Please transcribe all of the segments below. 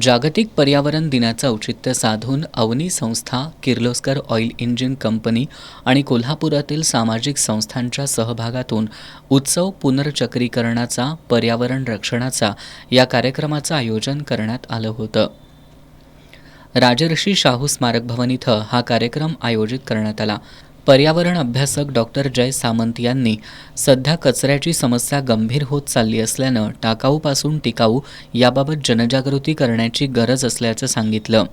जागतिक पर्यावरण दिनाचं औचित्य साधून अवनी संस्था, किर्लोस्कर ऑइल इंजिन कंपनी आणि कोल्हापुरातील सामाजिक संस्थांच्या सहभागातून उत्सव पुनर्चक्रीकरणाचा, पर्यावरण रक्षणाचा या कार्यक्रमाचं आयोजन करण्यात आलं होतं. राजर्षी शाहू स्मारक भवन इथं हा कार्यक्रम आयोजित करण्यात आला. पर्यावरण अभ्यासक डॉक्टर जय सामंत यांनी सध्या कचऱ्याची समस्या गंभीर होत चालली असल्यानं टाकाऊपासून टिकाऊ याबाबत जनजागृती करण्याची गरज असल्याचं सांगितलं.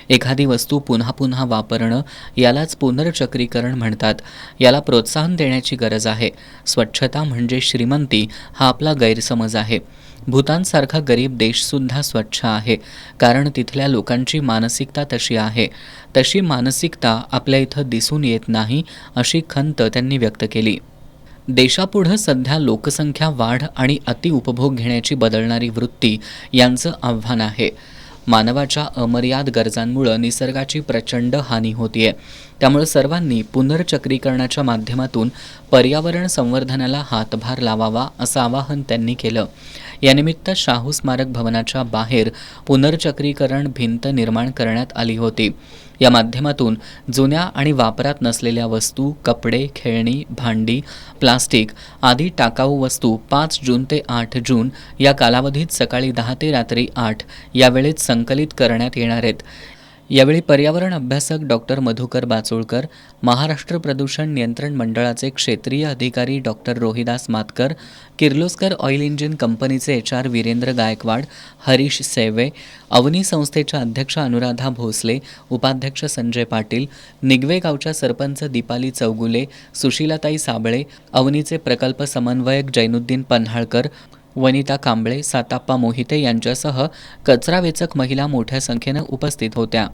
एखादी वस्तू पुन्हा पुन्हा वापरणं यालाच पुनर्चक्रीकरण म्हणतात. याला प्रोत्साहन देण्याची गरज आहे. स्वच्छता म्हणजे श्रीमंती हा आपला गैरसमज आहे. भूतानसारखा गरीब देशसुद्धा स्वच्छ आहे, कारण तिथल्या लोकांची मानसिकता तशी आहे. तशी मानसिकता आपल्या इथं दिसून येत नाही, अशी खंत त्यांनी व्यक्त केली. देशापुढं सध्या लोकसंख्या वाढ आणि अतिउपभोग घेण्याची बदलणारी वृत्ती यांचं आव्हान आहे. मानवाच्या अमर्याद गरजांमुळे निसर्गाची प्रचंड हानी होतीये. त्यामुळे सर्वांनी पुनर्चक्रीकरणाच्या माध्यमातून पर्यावरण संवर्धनाला हातभार लावावा असं आवाहन त्यांनी केलं. यानिमित्त शाहू स्मारक भवनाच्या बाहेर पुनर्चक्रीकरण भिंत निर्माण करण्यात आली होती. या माध्यमातून जुन्या आणि वापरात नसलेल्या वस्तू, कपडे, खेळणी, भांडी, प्लास्टिक आदी टाकाऊ वस्तू 5 जून ते 8 जून या कालावधीत सकाळी 10 ते रात्री 8 या वेळेत संकलित करण्यात येणार आहेत. यावेळी पर्यावरण अभ्यासक डॉक्टर मधुकर बाचोळकर, महाराष्ट्र प्रदूषण नियंत्रण मंडळाचे क्षेत्रीय अधिकारी doctor Rohidas Matkar, Kirloskar oil engine कंपनीचे HR वीरेंद्र गायकवाड, हरीश सेवे, अवनी संस्थेच्या अध्यक्ष अनुराधा भोसले, उपाध्यक्ष संजय पाटील, निगवे गावच्या सरपंच दीपाली चौगुले, सुशीलाताई साबळे, अवनीचे प्रकल्प समन्वयक जैनुद्दीन पन्हाळकर, वनिता कांबळे, साताप्पा मोहिते यांच्यासह कचरा वेचक महिला मोठ्या संख्येनं उपस्थित होत्या.